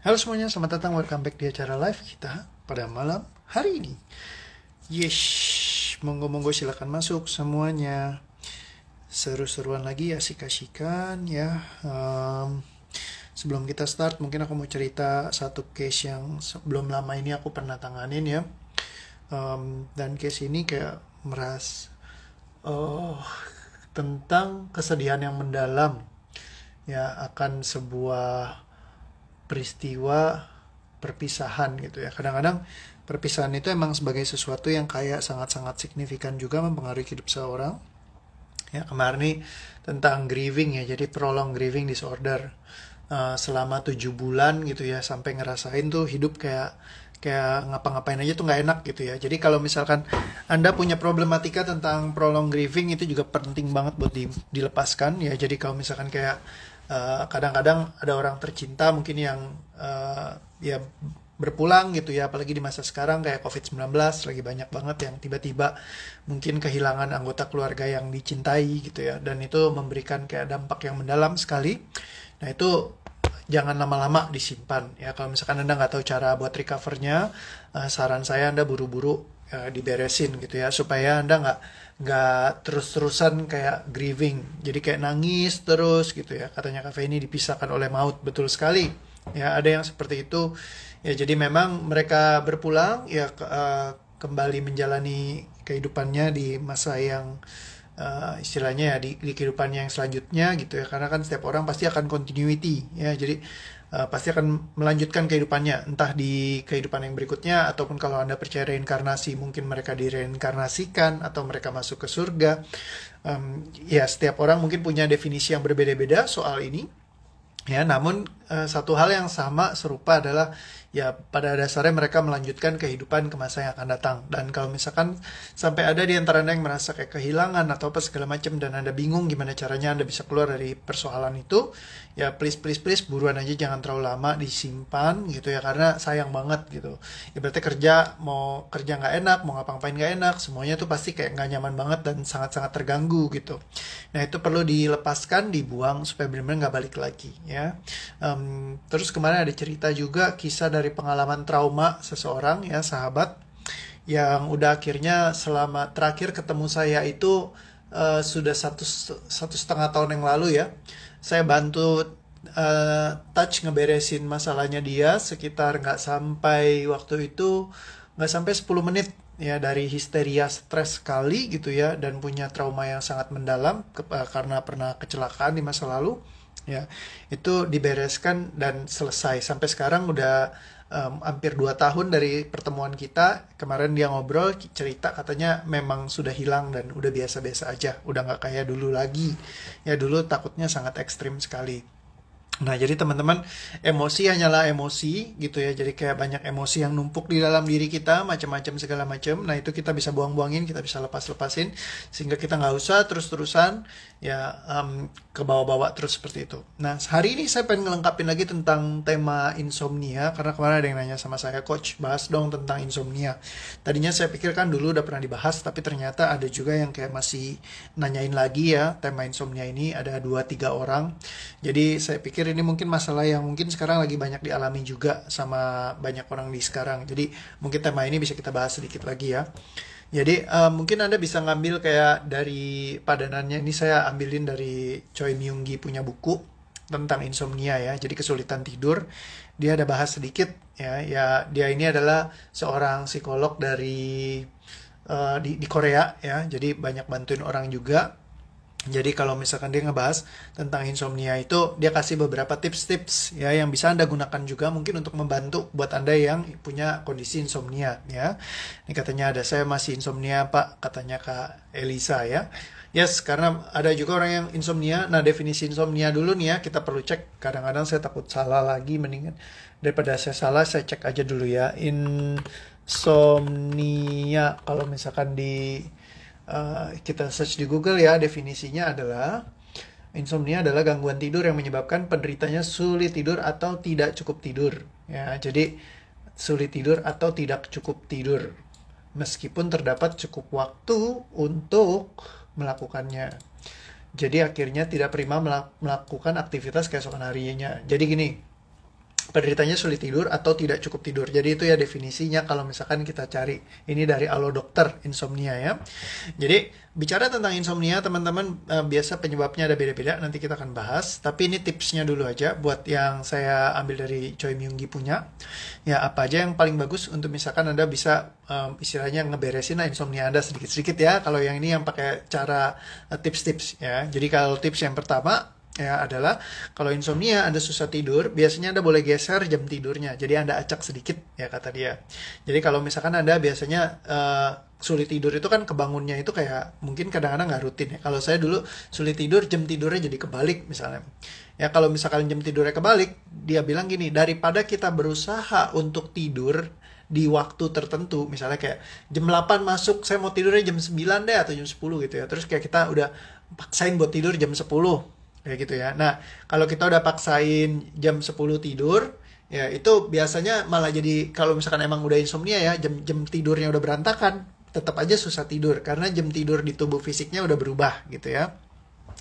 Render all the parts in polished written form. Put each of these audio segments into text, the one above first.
Halo semuanya, selamat datang, welcome back di acara live kita pada malam hari ini. Yes, monggo-monggo silakan masuk semuanya. Seru-seruan lagi, asik-asikan ya. Sebelum kita start, mungkin aku mau cerita satu case yang sebelum lama ini aku pernah tanganin ya. Dan case ini kayak oh, tentang kesedihan yang mendalam ya akan sebuah peristiwa perpisahan gitu ya. Kadang-kadang perpisahan itu emang sebagai sesuatu yang kayak sangat-sangat signifikan juga mempengaruhi hidup seorang. Ya, kemarin nih tentang grieving ya, jadi prolonged grieving disorder. Selama 7 bulan gitu ya, sampai ngerasain tuh hidup kayak kayak ngapa-ngapain aja tuh nggak enak gitu ya. Jadi kalau misalkan Anda punya problematika tentang prolonged grieving, itu juga penting banget buat dilepaskan ya. Jadi kalau misalkan kayak kadang-kadang ada orang tercinta mungkin yang ya berpulang gitu ya, apalagi di masa sekarang kayak COVID-19 lagi banyak banget yang tiba-tiba mungkin kehilangan anggota keluarga yang dicintai gitu ya, dan itu memberikan kayak dampak yang mendalam sekali. Nah itu jangan lama-lama disimpan ya. Kalau misalkan Anda nggak tahu cara buat recovernya, saran saya Anda buru-buru diberesin gitu ya, supaya Anda nggak terus-terusan kayak grieving, jadi kayak nangis terus gitu ya. Katanya Kak ini dipisahkan oleh maut, betul sekali ya, ada yang seperti itu ya. Jadi memang mereka berpulang ya, kembali menjalani kehidupannya di masa yang istilahnya ya di kehidupannya yang selanjutnya gitu ya, karena kan setiap orang pasti akan continuity ya. Jadi pasti akan melanjutkan kehidupannya, entah di kehidupan yang berikutnya, ataupun kalau Anda percaya reinkarnasi, mungkin mereka direinkarnasikan atau mereka masuk ke surga. Ya setiap orang mungkin punya definisi yang berbeda-beda soal ini ya. Namun satu hal yang sama serupa adalah ya pada dasarnya mereka melanjutkan kehidupan ke masa yang akan datang. Dan kalau misalkan sampai ada di antara Anda yang merasa kayak kehilangan atau apa segala macam, dan Anda bingung gimana caranya Anda bisa keluar dari persoalan itu, ya please buruan aja, jangan terlalu lama disimpan gitu ya, karena sayang banget gitu. Ibaratnya mau kerja nggak enak, mau ngapa-ngapain nggak enak, semuanya tuh pasti kayak nggak nyaman banget dan sangat-sangat terganggu gitu. Nah itu perlu dilepaskan, dibuang supaya benar-benar nggak balik lagi ya. Terus kemarin ada cerita juga, kisah dari pengalaman trauma seseorang ya, sahabat yang udah akhirnya selama terakhir ketemu saya itu sudah satu setengah tahun yang lalu ya. Saya bantu touch ngeberesin masalahnya dia sekitar nggak sampai 10 menit ya, dari histeria stres sekali gitu ya, dan punya trauma yang sangat mendalam karena pernah kecelakaan di masa lalu ya. Itu dibereskan dan selesai. Sampai sekarang udah hampir 2 tahun dari pertemuan kita. Kemarin dia ngobrol cerita, katanya memang sudah hilang dan udah biasa-biasa aja, udah nggak kayak dulu lagi ya. Dulu takutnya sangat ekstrim sekali. Nah, jadi teman-teman, emosi hanyalah emosi gitu ya. Jadi kayak banyak emosi yang numpuk di dalam diri kita, macam-macam segala macam. Nah, itu kita bisa buang-buangin, kita bisa lepas-lepasin, sehingga kita nggak usah terus-terusan ya ke bawah-bawah terus seperti itu. Nah, hari ini saya pengen ngelengkapin lagi tentang tema insomnia, karena kemarin ada yang nanya sama saya, Coach, bahas dong tentang insomnia. Tadinya saya pikir kan dulu udah pernah dibahas, tapi ternyata ada juga yang kayak masih nanyain lagi ya tema insomnia ini. Ada 2-3 orang. Jadi saya pikir ini mungkin masalah yang mungkin sekarang lagi banyak dialami juga sama banyak orang di sekarang. Jadi mungkin tema ini bisa kita bahas sedikit lagi ya. Jadi mungkin Anda bisa ngambil kayak dari padanannya ini, saya ambilin dari Choi Myung Gi punya buku tentang insomnia ya. Jadi kesulitan tidur. Dia ada bahas sedikit ya. Ya dia ini adalah seorang psikolog dari di Korea ya. Jadi banyak bantuin orang juga. Jadi kalau misalkan dia ngebahas tentang insomnia itu, dia kasih beberapa tips-tips ya yang bisa Anda gunakan juga mungkin untuk membantu buat Anda yang punya kondisi insomnia ya. Ini katanya ada, saya masih insomnia Pak, katanya Kak Elisa ya. Yes, karena ada juga orang yang insomnia. Nah, definisi insomnia dulu nih ya, kita perlu cek. Kadang-kadang saya takut salah lagi, mendingan daripada saya salah, saya cek aja dulu ya. Insomnia, kalau misalkan kita search di Google ya, definisinya adalah insomnia adalah gangguan tidur yang menyebabkan penderitanya sulit tidur atau tidak cukup tidur ya. Jadi sulit tidur atau tidak cukup tidur meskipun terdapat cukup waktu untuk melakukannya. Jadi akhirnya tidak prima melakukan aktivitas keesokan harinya. Jadi gini, penderitanya sulit tidur atau tidak cukup tidur. Jadi itu ya definisinya kalau misalkan kita cari. Ini dari Alo Dokter Insomnia ya. Jadi bicara tentang insomnia teman-teman, biasa penyebabnya ada beda-beda, nanti kita akan bahas. Tapi ini tipsnya dulu aja buat yang saya ambil dari Choi Myung Gi punya. Ya apa aja yang paling bagus untuk misalkan Anda bisa istilahnya ngeberesin lah insomnia Anda sedikit-sedikit ya. Kalau yang ini yang pakai cara tips-tips ya. Jadi kalau tips yang pertama ya adalah kalau insomnia Anda susah tidur, biasanya Anda boleh geser jam tidurnya. Jadi Anda acak sedikit ya kata dia. Jadi kalau misalkan Anda biasanya sulit tidur itu kan kebangunnya itu kayak mungkin kadang-kadang nggak rutin ya. Kalau saya dulu sulit tidur, jam tidurnya jadi kebalik misalnya. Ya kalau misalkan jam tidurnya kebalik, dia bilang gini, daripada kita berusaha untuk tidur di waktu tertentu, misalnya kayak jam 8 masuk, saya mau tidurnya jam 9 deh atau jam 10 gitu ya. Terus kayak kita udah paksain buat tidur jam 10 kayak gitu ya. Nah, kalau kita udah paksain jam 10 tidur, ya itu biasanya malah jadi, kalau misalkan emang udah insomnia ya, jam tidurnya udah berantakan, tetap aja susah tidur karena jam tidur di tubuh fisiknya udah berubah gitu ya.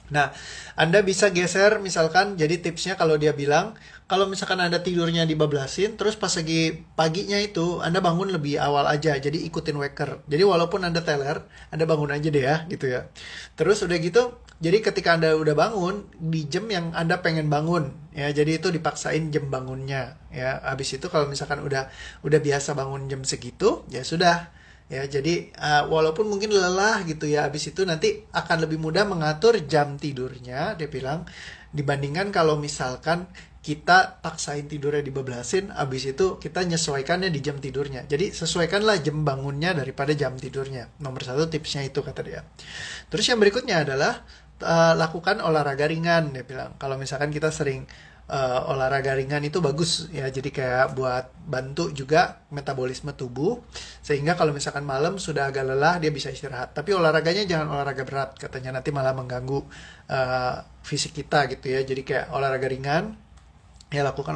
Nah, Anda bisa geser misalkan, jadi tipsnya kalau dia bilang, kalau misalkan Anda tidurnya dibablasin, terus pas lagi paginya itu, Anda bangun lebih awal aja, jadi ikutin waker. Jadi walaupun Anda teler, Anda bangun aja deh ya, gitu ya. Terus udah gitu, jadi ketika Anda udah bangun, di jam yang Anda pengen bangun, ya, jadi itu dipaksain jam bangunnya, ya. Habis itu kalau misalkan udah biasa bangun jam segitu, ya sudah. Ya, jadi walaupun mungkin lelah gitu ya, habis itu nanti akan lebih mudah mengatur jam tidurnya, dia bilang, dibandingkan kalau misalkan kita paksain tidurnya dibablasin, habis itu kita nyesuaikannya di jam tidurnya. Jadi sesuaikanlah jam bangunnya daripada jam tidurnya. Nomor 1 tipsnya itu kata dia. Terus yang berikutnya adalah lakukan olahraga ringan, dia bilang. Kalau misalkan kita sering olahraga ringan itu bagus ya, jadi kayak buat bantu juga metabolisme tubuh, sehingga kalau misalkan malam sudah agak lelah dia bisa istirahat. Tapi olahraganya jangan olahraga berat katanya, nanti malah mengganggu fisik kita gitu ya. Jadi kayak olahraga ringan ya, lakukan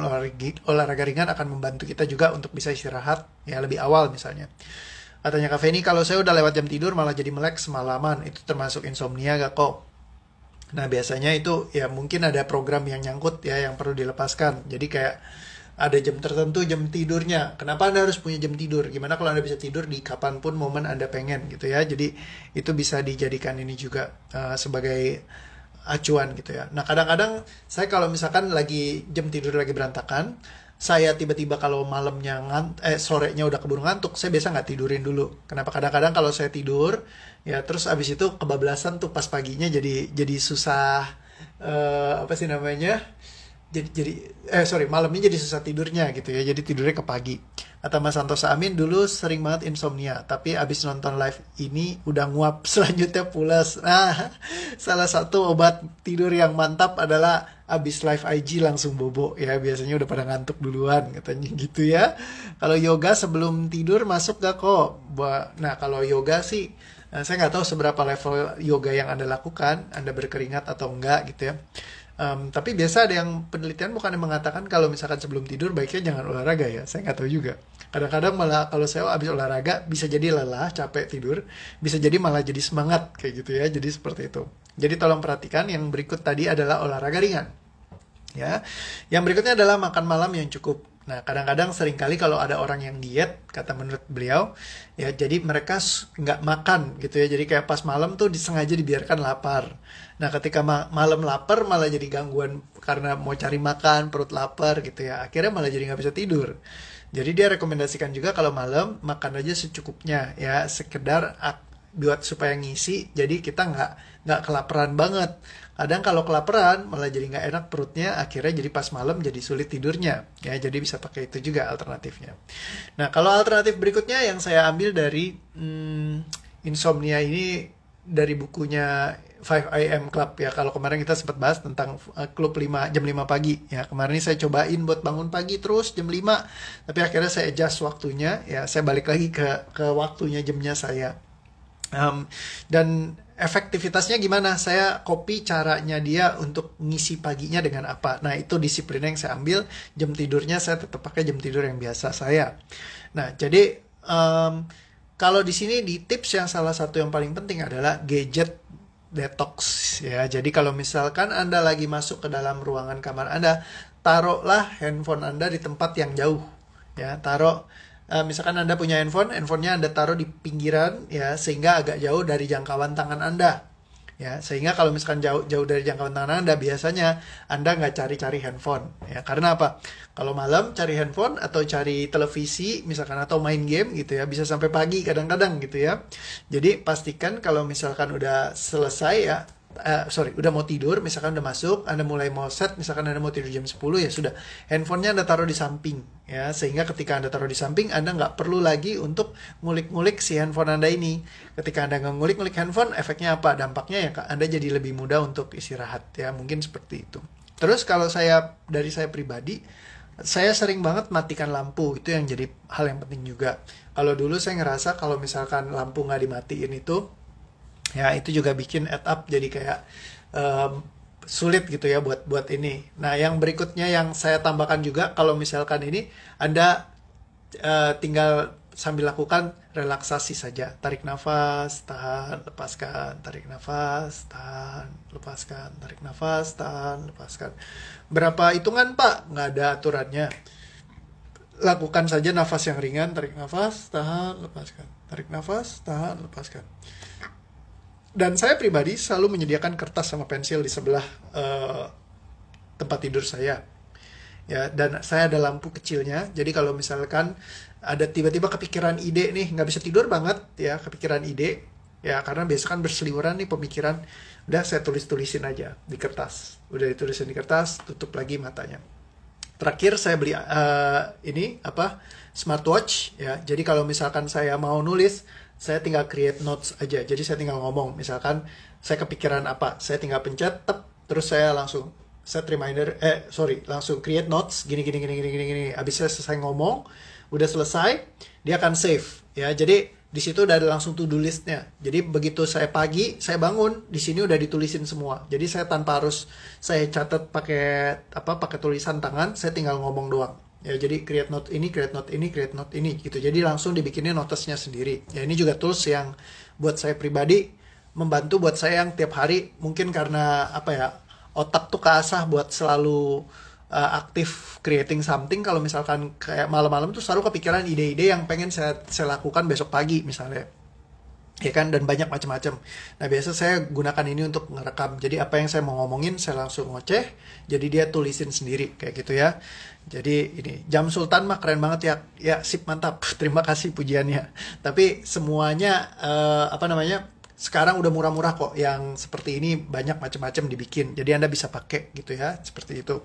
olahraga ringan akan membantu kita juga untuk bisa istirahat ya lebih awal misalnya. Katanya Kak Feni, kalau saya udah lewat jam tidur malah jadi melek semalaman, itu termasuk insomnia gak kok? Nah biasanya itu ya mungkin ada program yang nyangkut ya yang perlu dilepaskan. Jadi kayak ada jam tertentu jam tidurnya. Kenapa Anda harus punya jam tidur? Gimana kalau Anda bisa tidur di kapanpun momen Anda pengen gitu ya. Jadi itu bisa dijadikan ini juga sebagai acuan gitu ya. Nah kadang-kadang saya kalau misalkan lagi jam tidur lagi berantakan, saya tiba-tiba kalau malamnya sorenya udah keburu ngantuk, saya biasa nggak tidurin dulu. Kenapa? Kadang-kadang kalau saya tidur ya terus abis itu kebablasan tuh pas paginya jadi susah apa sih namanya, malamnya jadi susah tidurnya gitu ya, jadi tidurnya ke pagi. Kata Mas Santosa Amin, dulu sering banget insomnia, tapi abis nonton live ini udah nguap, selanjutnya pulas. Nah, salah satu obat tidur yang mantap adalah abis live IG langsung bobo ya, biasanya udah pada ngantuk duluan katanya gitu ya. Kalau yoga sebelum tidur masuk gak kok? Nah kalau yoga sih saya nggak tahu seberapa level yoga yang Anda lakukan, Anda berkeringat atau enggak gitu ya. Tapi biasa ada yang penelitian bukan yang mengatakan kalau misalkan sebelum tidur baiknya jangan olahraga ya. Saya nggak tahu juga. Kadang-kadang malah kalau saya habis olahraga bisa jadi lelah, capek tidur, bisa jadi malah jadi semangat kayak gitu ya. Jadi seperti itu. Jadi tolong perhatikan, yang berikut tadi adalah olahraga ringan. Ya. Yang berikutnya adalah makan malam yang cukup. Nah, kadang-kadang seringkali kalau ada orang yang diet, kata menurut beliau, ya jadi mereka nggak makan gitu ya. Jadi kayak pas malam tuh disengaja dibiarkan lapar. Nah, ketika malam lapar malah jadi gangguan karena mau cari makan, perut lapar gitu ya. Akhirnya malah jadi nggak bisa tidur. Jadi dia rekomendasikan juga kalau malam makan aja secukupnya ya, sekedar buat supaya ngisi. Jadi kita nggak kelaparan banget. Kadang kalau kelaparan malah jadi nggak enak perutnya, akhirnya jadi pas malam jadi sulit tidurnya ya. Jadi bisa pakai itu juga alternatifnya. Nah kalau alternatif berikutnya yang saya ambil dari insomnia ini dari bukunya 5 AM Club ya. Kalau kemarin kita sempat bahas tentang klub jam 5 pagi ya. Kemarin ini saya cobain buat bangun pagi terus jam 5, tapi akhirnya saya adjust waktunya ya. Saya balik lagi ke waktunya jamnya saya. Dan efektivitasnya gimana? Saya copy caranya dia untuk ngisi paginya dengan apa. Nah itu disiplin yang saya ambil. Jam tidurnya saya tetap pakai jam tidur yang biasa saya. Nah jadi kalau di sini di tips yang salah satu yang paling penting adalah gadget detox ya. Jadi kalau misalkan Anda lagi masuk ke dalam ruangan kamar Anda, taruhlah handphone Anda di tempat yang jauh ya. Misalkan Anda punya handphonenya Anda taruh di pinggiran ya, sehingga agak jauh dari jangkauan tangan Anda. Ya, sehingga kalau misalkan jauh dari jangkauan tangan Anda, biasanya Anda nggak cari-cari handphone. Ya, karena apa? Kalau malam cari handphone atau cari televisi, misalkan atau main game gitu ya, bisa sampai pagi kadang-kadang gitu ya. Jadi pastikan kalau misalkan udah selesai ya, udah mau tidur, misalkan udah masuk, Anda mulai mau set, misalkan Anda mau tidur jam 10 ya sudah, handphonenya Anda taruh di samping ya, sehingga ketika Anda taruh di samping, Anda nggak perlu lagi untuk ngulik-ngulik si handphone Anda ini. Ketika Anda nggak ngulik-ngulik handphone, efeknya apa? Dampaknya ya Anda jadi lebih mudah untuk istirahat ya, mungkin seperti itu. Terus kalau dari saya pribadi, saya sering banget matikan lampu, itu yang jadi hal yang penting juga. Kalau dulu saya ngerasa kalau misalkan lampu nggak dimatiin itu, ya itu juga bikin add up jadi kayak sulit gitu ya buat ini. Nah, yang berikutnya yang saya tambahkan juga, kalau misalkan ini Anda tinggal sambil lakukan relaksasi saja. Tarik nafas, tahan, lepaskan, tarik nafas, tahan, lepaskan, tarik nafas, tahan, lepaskan. Berapa hitungan, Pak? Nggak ada aturannya. Lakukan saja nafas yang ringan, tarik nafas, tahan, lepaskan. Tarik nafas, tahan, lepaskan. Dan saya pribadi selalu menyediakan kertas sama pensil di sebelah tempat tidur saya. Ya, dan saya ada lampu kecilnya. Jadi kalau misalkan ada tiba-tiba kepikiran ide nih, nggak bisa tidur banget ya, kepikiran ide. Ya, karena biasa kan berseliweran nih pemikiran. Udah saya tulis-tulisin aja di kertas. Udah ditulisin di kertas, tutup lagi matanya. Terakhir saya beli smartwatch ya. Jadi kalau misalkan saya mau nulis, saya tinggal create notes aja. Jadi saya tinggal ngomong, misalkan saya kepikiran apa, saya tinggal pencet, terus saya langsung set reminder, langsung create notes, gini. Habis saya selesai ngomong, udah selesai, dia akan save ya. Jadi di situ udah ada langsung to-do listnya. Jadi begitu saya pagi, saya bangun, di sini udah ditulisin semua. Jadi saya tanpa harus saya catat pakai tulisan tangan, saya tinggal ngomong doang. Ya, jadi create note ini, create note ini, create note ini gitu. Jadi langsung dibikinnya notesnya sendiri. Ya, ini juga tools yang buat saya pribadi membantu buat saya yang tiap hari, mungkin karena otak tuh keasah buat selalu aktif creating something. Kalau misalkan kayak malam-malam tuh selalu kepikiran ide-ide yang pengen saya lakukan besok pagi misalnya. Ya kan, dan banyak macam-macam. Nah, biasa saya gunakan ini untuk ngerekam. Jadi apa yang saya mau ngomongin saya langsung ngoceh, jadi dia tulisin sendiri kayak gitu ya. Jadi ini jam Sultan mah keren banget ya. Ya, sip, mantap. Terima kasih pujiannya. Tapi semuanya sekarang udah murah-murah kok, yang seperti ini banyak macam-macam dibikin. Jadi Anda bisa pakai gitu ya, seperti itu.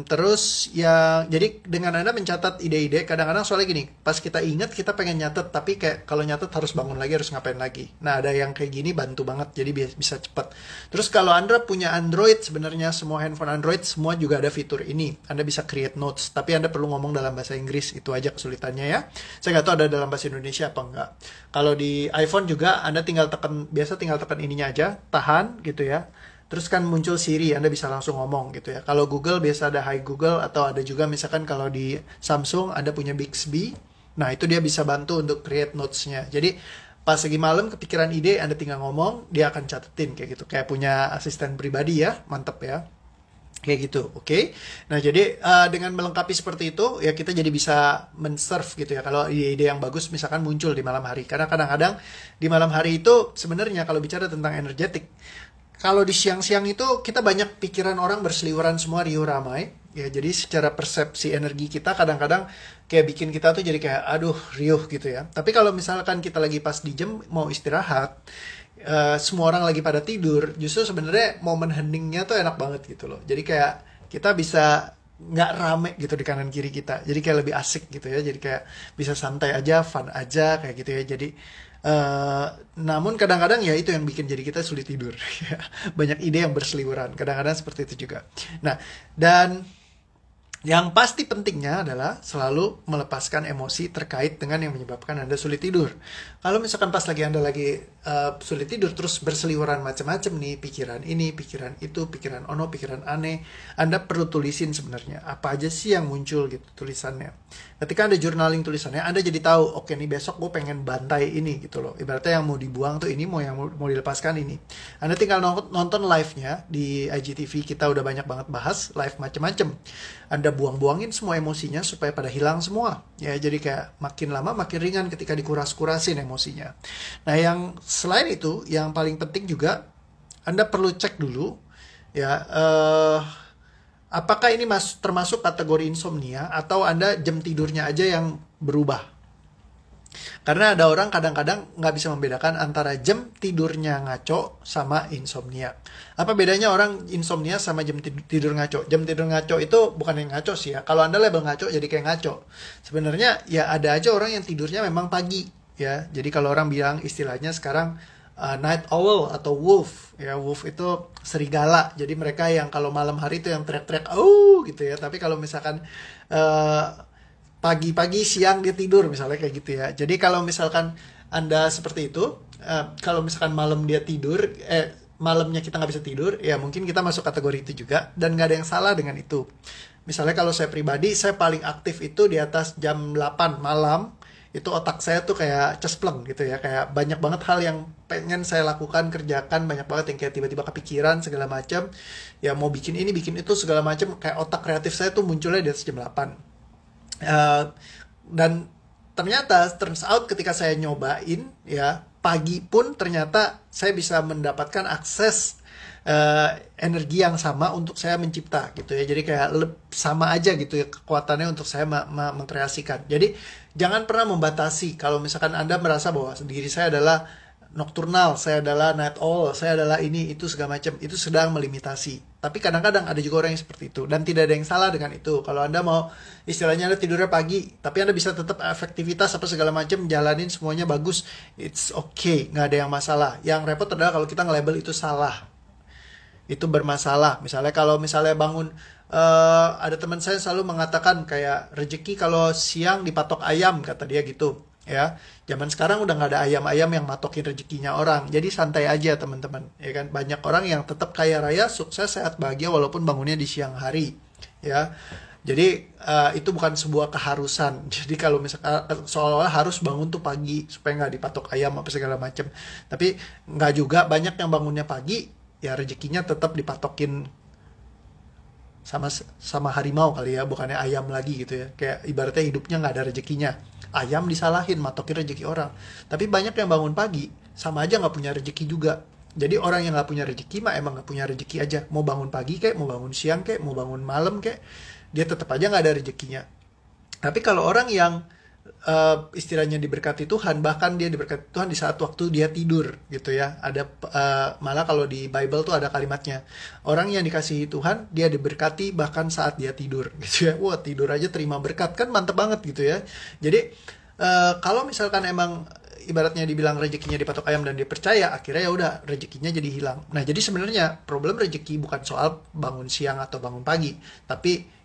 Terus ya, jadi dengan Anda mencatat ide-ide, kadang-kadang soalnya gini, pas kita ingat kita pengen nyatet, tapi kayak kalau nyatet harus bangun lagi, harus ngapain lagi. Nah, ada yang kayak gini bantu banget, jadi bisa cepat. Terus kalau Anda punya Android, sebenarnya semua handphone Android semua juga ada fitur ini. Anda bisa create notes, tapi Anda perlu ngomong dalam bahasa Inggris, itu aja kesulitannya ya. Saya nggak tahu ada dalam bahasa Indonesia apa enggak. Kalau di iPhone juga Anda tinggal tekan ininya aja, tahan gitu ya. Terus kan muncul Siri, Anda bisa langsung ngomong gitu ya. Kalau Google biasa ada Hi Google, atau ada juga misalkan kalau di Samsung ada punya Bixby. Nah, itu dia bisa bantu untuk create notes-nya. Jadi pas lagi malam kepikiran ide, Anda tinggal ngomong, dia akan catetin kayak gitu. Kayak punya asisten pribadi ya, mantep ya. Kayak gitu, oke. Nah, jadi dengan melengkapi seperti itu, ya kita jadi bisa men-serve gitu ya. Kalau ide-ide yang bagus misalkan muncul di malam hari. Karena kadang-kadang di malam hari itu sebenarnya kalau bicara tentang energetik, kalau di siang-siang itu kita banyak pikiran orang berseliweran semua, riuh ramai. Ya, jadi secara persepsi energi kita kadang-kadang kayak bikin kita tuh jadi kayak, aduh, riuh gitu ya. Tapi kalau misalkan kita lagi pas di jam mau istirahat, semua orang lagi pada tidur, justru sebenarnya momen heningnya tuh enak banget gitu loh. Jadi kayak kita bisa nggak rame gitu di kanan kiri kita, jadi kayak lebih asik gitu ya. Jadi kayak bisa santai aja, fun aja kayak gitu ya. Jadi namun kadang-kadang ya itu yang bikin jadi kita sulit tidur. Banyak ide yang berseliweran, kadang-kadang seperti itu juga. Nah, dan yang pasti pentingnya adalah selalu melepaskan emosi terkait dengan yang menyebabkan Anda sulit tidur. Kalau misalkan pas Anda lagi sulit tidur, terus berseliweran macam-macam nih, pikiran ini, pikiran itu, pikiran ono, pikiran aneh, Anda perlu tulisin sebenarnya apa aja sih yang muncul gitu tulisannya. Ketika Anda journaling tulisannya, Anda jadi tahu, oke nih besok gue pengen bantai ini gitu loh. Ibaratnya yang mau dibuang tuh ini, yang mau dilepaskan ini. Anda tinggal nonton live-nya di IGTV, kita udah banyak banget bahas live macam-macam. Anda buang-buangin semua emosinya supaya pada hilang semua. Ya, jadi kayak makin lama makin ringan ketika dikuras-kurasin emosinya. Nah, yang selain itu, yang paling penting juga Anda perlu cek dulu ya, apakah ini termasuk kategori insomnia atau Anda jam tidurnya aja yang berubah. Karena ada orang kadang-kadang nggak bisa membedakan antara jam tidurnya ngaco sama insomnia. Apa bedanya orang insomnia sama jam tidur ngaco? Jam tidur ngaco itu bukan yang ngaco sih ya. Kalau Anda label ngaco jadi kayak ngaco. Sebenarnya ya ada aja orang yang tidurnya memang pagi ya. Jadi kalau orang bilang istilahnya sekarang night owl atau wolf ya, wolf itu serigala. Jadi mereka yang kalau malam hari itu yang teriak-teriak gitu ya. Tapi kalau misalkan pagi-pagi siang dia tidur misalnya kayak gitu ya. Jadi kalau misalkan Anda seperti itu, kalau misalkan malam dia tidur, malamnya kita nggak bisa tidur, ya mungkin kita masuk kategori itu juga, dan nggak ada yang salah dengan itu. Misalnya kalau saya pribadi, saya paling aktif itu di atas jam 8 malam, itu otak saya tuh kayak cespleng gitu ya, kayak banyak banget hal yang pengen saya lakukan, kerjakan, banyak banget yang kayak tiba-tiba kepikiran segala macam, ya mau bikin ini, bikin itu segala macam, kayak otak kreatif saya tuh munculnya di atas jam 8. Dan ternyata turns out ketika saya nyobain ya, pagi pun ternyata saya bisa mendapatkan akses energi yang sama untuk saya mencipta gitu ya. Jadi kayak sama aja gitu ya kekuatannya untuk saya mengkreasikan. Jadi jangan pernah membatasi. Kalau misalkan Anda merasa bahwa diri saya adalah nocturnal, saya adalah night owl, saya adalah ini, itu segala macam, itu sedang melimitasi. Tapi kadang-kadang ada juga orang yang seperti itu, dan tidak ada yang salah dengan itu. Kalau Anda mau, istilahnya Anda tidurnya pagi, tapi Anda bisa tetap efektivitas apa segala macam, jalanin semuanya bagus, it's okay, nggak ada yang masalah. Yang repot adalah kalau kita nge-label itu salah, itu bermasalah. Misalnya kalau misalnya bangun, ada teman saya selalu mengatakan kayak rezeki kalau siang dipatok ayam, kata dia gitu. Ya, zaman sekarang udah nggak ada ayam-ayam yang matokin rezekinya orang. Jadi santai aja teman-teman, ya kan. Banyak orang yang tetap kaya raya, sukses, sehat, bahagia walaupun bangunnya di siang hari, ya. Jadi itu bukan sebuah keharusan. Jadi kalau misalkan seolah-olah harus bangun tuh pagi supaya nggak dipatok ayam apa segala macam. Tapi nggak juga, banyak yang bangunnya pagi, ya rezekinya tetap dipatokin sama harimau kali ya, bukannya ayam lagi gitu ya. Kayak ibaratnya hidupnya nggak ada rezekinya. Ayam disalahin, matokin rezeki orang. Tapi banyak yang bangun pagi, sama aja nggak punya rezeki juga. Jadi orang yang nggak punya rezeki mah emang nggak punya rezeki aja. Mau bangun pagi kayak, mau bangun siang kayak, mau bangun malam kayak, dia tetap aja nggak ada rezekinya. Tapi kalau orang yang istilahnya diberkati Tuhan, bahkan dia diberkati Tuhan di saat waktu dia tidur gitu ya. Ada malah kalau di Bible tuh ada kalimatnya, orang yang dikasihi Tuhan dia diberkati bahkan saat dia tidur gitu ya. Wah, tidur aja terima berkat, kan mantep banget gitu ya. Jadi kalau misalkan emang ibaratnya dibilang rezekinya dipatok ayam dan dia percaya, akhirnya ya udah rezekinya jadi hilang. Nah, jadi sebenarnya problem rezeki bukan soal bangun siang atau bangun pagi, tapi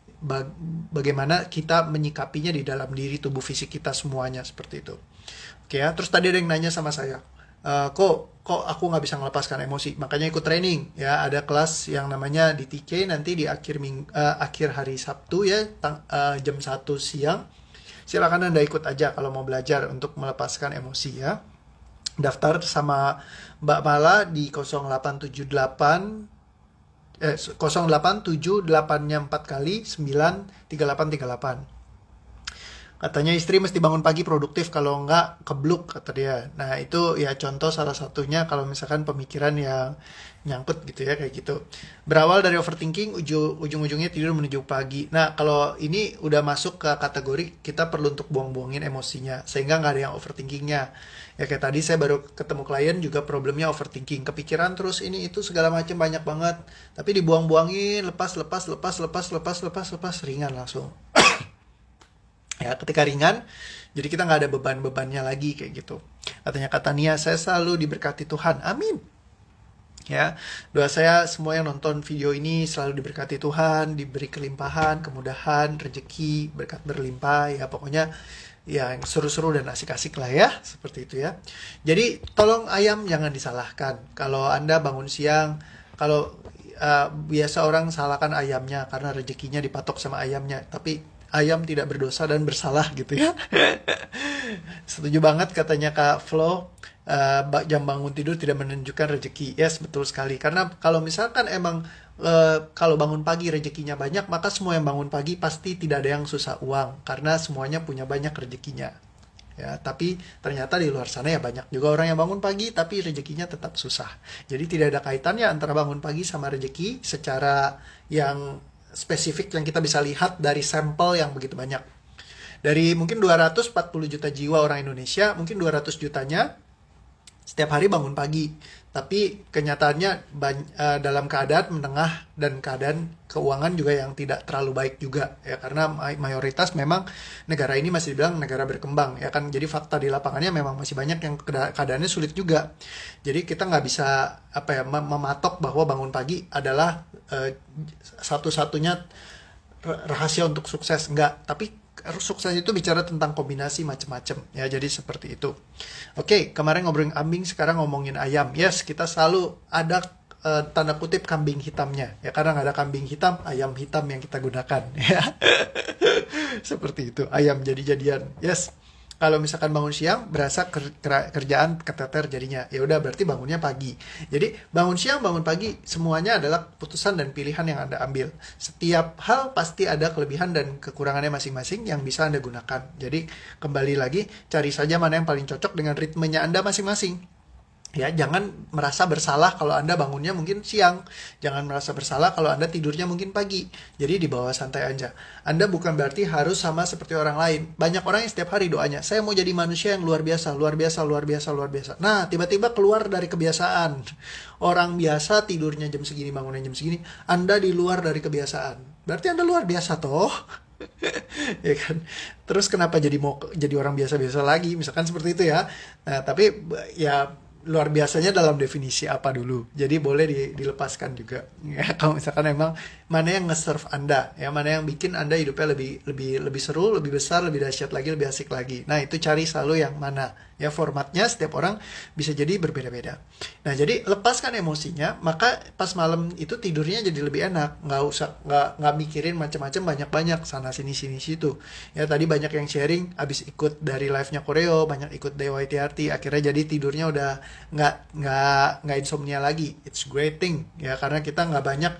bagaimana kita menyikapinya di dalam diri tubuh fisik kita semuanya, seperti itu. Oke ya. Terus tadi ada yang nanya sama saya, kok aku nggak bisa melepaskan emosi, makanya ikut training ya. Ada kelas yang namanya DTK nanti di akhir hari Sabtu ya, jam 1 siang. Silakan Anda ikut aja kalau mau belajar untuk melepaskan emosi ya. Daftar sama Mbak Mala di 0878 0878-nya 4 kali 93838. Katanya istri mesti bangun pagi produktif, kalau enggak kebluk, kata dia. Nah itu ya contoh salah satunya kalau misalkan pemikiran yang nyangkut gitu ya, kayak gitu. Berawal dari overthinking, ujung-ujungnya tidur menuju pagi. Nah kalau ini udah masuk ke kategori kita perlu untuk buang-buangin emosinya, sehingga nggak ada yang overthinkingnya. Ya kayak tadi saya baru ketemu klien juga problemnya overthinking, kepikiran terus ini itu segala macam banyak banget, tapi dibuang-buangin, lepas, ringan langsung. Ya, ketika ringan, jadi kita nggak ada beban-bebannya lagi kayak gitu. Katanya kata Nia, saya selalu diberkati Tuhan. Amin. Ya, doa saya semua yang nonton video ini selalu diberkati Tuhan, diberi kelimpahan, kemudahan, rezeki, berkat berlimpah. Ya, pokoknya yang seru-seru dan asik-asik lah ya, seperti itu ya. Jadi tolong ayam jangan disalahkan. Kalau Anda bangun siang, kalau biasa orang salahkan ayamnya karena rezekinya dipatok sama ayamnya, tapi ayam tidak berdosa dan bersalah gitu ya. Setuju banget katanya Kak Flo, jam bangun tidur tidak menunjukkan rezeki. Yes, betul sekali. Karena kalau misalkan emang kalau bangun pagi rezekinya banyak, maka semua yang bangun pagi pasti tidak ada yang susah uang karena semuanya punya banyak rezekinya. Ya, tapi ternyata di luar sana ya banyak juga orang yang bangun pagi tapi rezekinya tetap susah. Jadi tidak ada kaitannya antara bangun pagi sama rezeki secara yang spesifik yang kita bisa lihat dari sampel yang begitu banyak. Dari mungkin 240 juta jiwa orang Indonesia, mungkin 200 jutanya setiap hari bangun pagi. Tapi kenyataannya dalam keadaan menengah dan keadaan keuangan juga yang tidak terlalu baik juga ya, karena mayoritas memang negara ini masih dibilang negara berkembang ya kan. Jadi fakta di lapangannya memang masih banyak yang keadaannya sulit juga. Jadi kita nggak bisa mematok bahwa bangun pagi adalah satu-satunya rahasia untuk sukses, enggak. Tapi sukses itu bicara tentang kombinasi macam-macam ya, jadi seperti itu. Oke, kemarin ngobrolin kambing, sekarang ngomongin ayam. Yes, kita selalu ada tanda kutip kambing hitamnya ya, karena nggak ada kambing hitam, ayam hitam yang kita gunakan ya. Seperti itu, ayam jadi-jadian. Yes, kalau misalkan bangun siang berasa kerjaan keteter jadinya, ya udah berarti bangunnya pagi. Jadi bangun siang, bangun pagi semuanya adalah keputusan dan pilihan yang Anda ambil. Setiap hal pasti ada kelebihan dan kekurangannya masing-masing yang bisa Anda gunakan. Jadi kembali lagi, cari saja mana yang paling cocok dengan ritmenya Anda masing-masing. Ya, jangan merasa bersalah kalau Anda bangunnya mungkin siang. Jangan merasa bersalah kalau Anda tidurnya mungkin pagi. Jadi dibawa santai aja. Anda bukan berarti harus sama seperti orang lain. Banyak orang yang setiap hari doanya, saya mau jadi manusia yang luar biasa, luar biasa, luar biasa, luar biasa. Nah, tiba-tiba keluar dari kebiasaan. Orang biasa tidurnya jam segini, bangunnya jam segini. Anda di luar dari kebiasaan. Berarti Anda luar biasa toh. Ya kan. Terus kenapa jadi orang biasa-biasa lagi? Misalkan seperti itu ya. Nah, tapi ya luar biasanya dalam definisi apa dulu. Jadi boleh dilepaskan juga. Ya, kalau misalkan emang mana yang nge-serve Anda, ya mana yang bikin Anda hidupnya lebih seru, lebih besar, lebih dahsyat lagi, lebih asik lagi. Nah, itu cari selalu yang mana. Ya, formatnya setiap orang bisa jadi berbeda-beda. Nah, jadi lepaskan emosinya, maka pas malam itu tidurnya jadi lebih enak. Nggak mikirin macam-macam banyak-banyak sana sini situ. Ya, tadi banyak yang sharing abis ikut dari live-nya Koreo, banyak ikut DYTRT, akhirnya jadi tidurnya udah nggak insomnia lagi. It's great thing ya, karena kita nggak banyak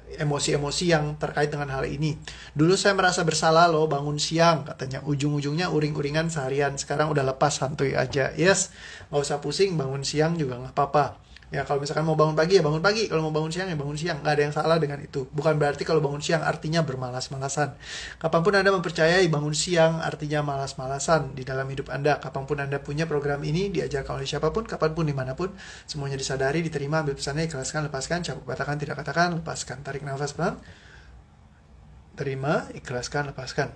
emosi-emosi yang terkait dengan hal ini. Dulu saya merasa bersalah loh bangun siang, katanya ujung-ujungnya uring-uringan seharian. Sekarang udah lepas, santuy aja. Yes, nggak usah pusing, bangun siang juga nggak apa-apa. Ya, kalau misalkan mau bangun pagi ya bangun pagi, kalau mau bangun siang ya bangun siang, nggak ada yang salah dengan itu. Bukan berarti kalau bangun siang artinya bermalas-malasan. Kapanpun Anda mempercayai bangun siang artinya malas-malasan di dalam hidup Anda. Kapanpun Anda punya program ini diajarkan oleh siapapun, kapanpun, dimanapun, semuanya disadari, diterima, ambil pesannya, ikhlaskan, lepaskan, cabut, katakan, tidak katakan, lepaskan, tarik nafas pelan, terima, ikhlaskan, lepaskan.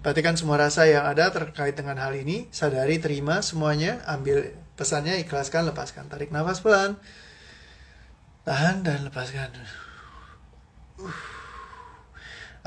Perhatikan semua rasa yang ada terkait dengan hal ini, sadari, terima semuanya, ambil pesannya, ikhlaskan, lepaskan. Tarik nafas pelan, tahan dan lepaskan.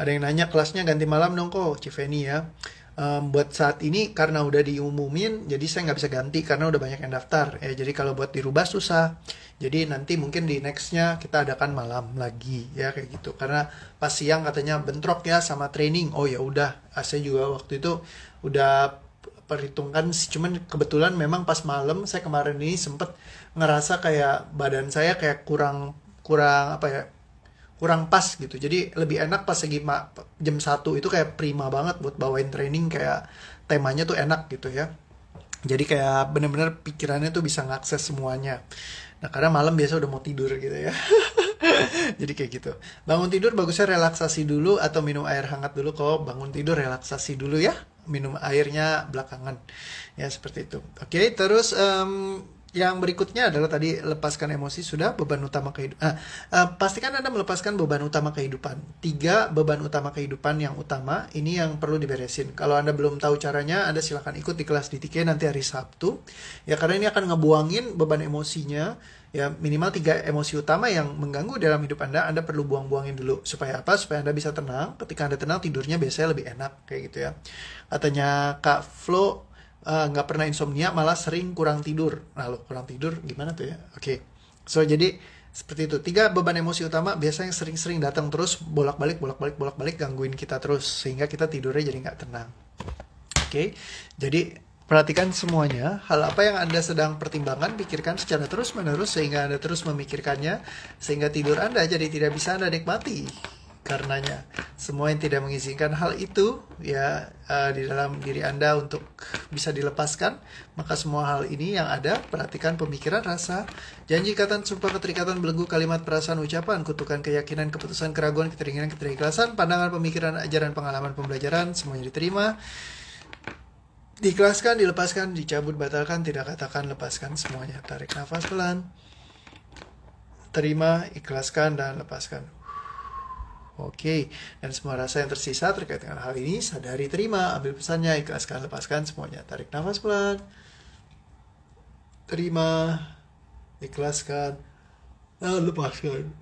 Ada yang nanya kelasnya ganti malam dong kok, Civeni ya. Buat saat ini karena udah diumumin, jadi saya nggak bisa ganti karena udah banyak yang daftar. Ya, jadi kalau buat dirubah susah. Jadi nanti mungkin di nextnya kita adakan malam lagi ya kayak gitu. Karena pas siang katanya bentrok ya sama training. Oh ya udah, saya juga waktu itu udah perhitungkan, cuman kebetulan memang pas malam saya kemarin ini sempet ngerasa kayak badan saya kayak kurang apa ya, kurang pas gitu. Jadi lebih enak pas lagi jam 1 itu kayak prima banget buat bawain training, kayak temanya tuh enak gitu ya. Jadi kayak bener-bener pikirannya tuh bisa ngakses semuanya. Nah, karena malam biasa udah mau tidur gitu ya. Jadi kayak gitu. Bangun tidur bagusnya relaksasi dulu atau minum air hangat dulu kok. Bangun tidur relaksasi dulu ya. Minum airnya belakangan. Ya, seperti itu. Oke, terus yang berikutnya adalah tadi lepaskan emosi, sudah. Beban utama kehidupan. Pastikan Anda melepaskan beban utama kehidupan. 3 beban utama kehidupan yang utama. Ini yang perlu diberesin. Kalau Anda belum tahu caranya, Anda silakan ikut di kelas DTK nanti hari Sabtu. Ya, karena ini akan ngebuangin beban emosinya. Ya minimal 3 emosi utama yang mengganggu dalam hidup Anda perlu buang-buangin dulu. Supaya apa? Supaya Anda bisa tenang. Ketika Anda tenang, tidurnya biasanya lebih enak kayak gitu ya. Katanya Kak Flo, nggak pernah insomnia, malah sering kurang tidur. Nah lo kurang tidur gimana tuh ya? Oke. So jadi seperti itu. 3 beban emosi utama biasanya sering-sering datang terus, bolak-balik gangguin kita terus, sehingga kita tidurnya jadi nggak tenang. Oke. Jadi perhatikan semuanya, hal apa yang Anda sedang pertimbangkan, pikirkan secara terus-menerus sehingga Anda terus memikirkannya, sehingga tidur Anda jadi tidak bisa Anda nikmati. Karenanya, semua yang tidak mengizinkan hal itu ya di dalam diri Anda untuk bisa dilepaskan, maka semua hal ini yang ada, perhatikan pemikiran, rasa, janji, ikatan, sumpah, keterikatan, belenggu, kalimat, perasaan, ucapan, kutukan, keyakinan, keputusan, keraguan, keteringinan, keterikhlasan, pandangan, pemikiran, ajaran, pengalaman, pembelajaran, semuanya diterima. Diikhlaskan, dilepaskan, dicabut, batalkan, tidak katakan, lepaskan semuanya. Tarik nafas pelan. Terima, ikhlaskan, dan lepaskan. Oke, dan semua rasa yang tersisa terkait dengan hal ini, sadari, terima, ambil pesannya, ikhlaskan, lepaskan semuanya. Tarik nafas pelan. Terima, ikhlaskan, dan lepaskan.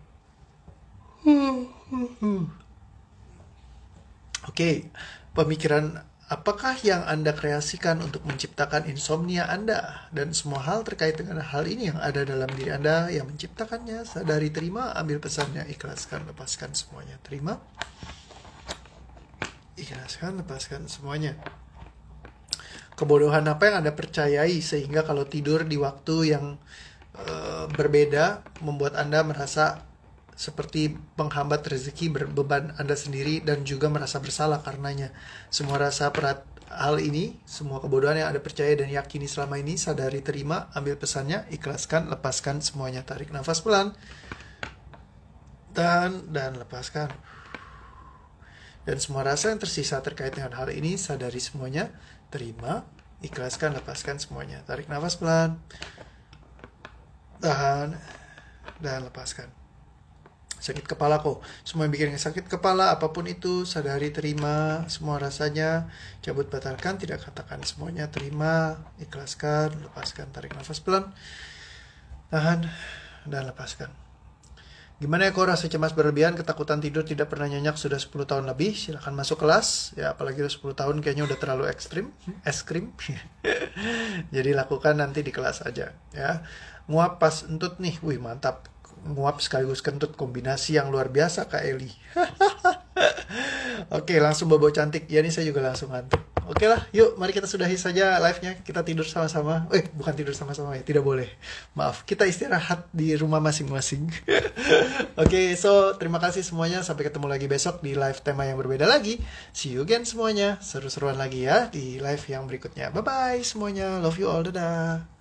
Oke, pemikiran apakah yang Anda kreasikan untuk menciptakan insomnia Anda? Dan semua hal terkait dengan hal ini yang ada dalam diri Anda yang menciptakannya, sadari, terima, ambil pesannya, ikhlaskan, lepaskan semuanya. Terima, ikhlaskan, lepaskan semuanya. Kebodohan apa yang Anda percayai sehingga kalau tidur di waktu yang berbeda membuat Anda merasa seperti penghambat rezeki, berbeban Anda sendiri, dan juga merasa bersalah karenanya. Semua rasa hal ini, semua kebodohan yang Anda percaya dan yakini selama ini, sadari, terima, ambil pesannya, ikhlaskan, lepaskan semuanya. Tarik nafas pelan, dan lepaskan. Dan semua rasa yang tersisa terkait dengan hal ini, sadari semuanya, terima, ikhlaskan, lepaskan semuanya. Tarik nafas pelan, tahan, dan lepaskan. Sakit kepala kok, semua yang bikin sakit kepala, apapun itu, sadari, terima, semua rasanya, cabut, batalkan, tidak katakan semuanya, terima, ikhlaskan, lepaskan. Tarik nafas pelan, tahan, dan lepaskan. Gimana ya kok rasa cemas berlebihan, ketakutan tidur, tidak pernah nyenyak sudah 10 tahun lebih? Silahkan masuk kelas, ya apalagi udah 10 tahun kayaknya udah terlalu ekstrim, es krim. Jadi lakukan nanti di kelas aja ya. Nguap pas entut nih, wih mantap. Nguap sekaligus kentut, kombinasi yang luar biasa Kak Eli. Oke, langsung bobo cantik. Ya, ini saya juga langsung ngantuk. Oke lah, yuk mari kita sudahi saja live-nya. Kita tidur sama-sama. Bukan tidur sama-sama ya, tidak boleh. Maaf, kita istirahat di rumah masing-masing. Oke, so terima kasih semuanya. Sampai ketemu lagi besok di live tema yang berbeda lagi. See you again semuanya. Seru-seruan lagi ya di live yang berikutnya. Bye-bye semuanya. Love you all. Dadah.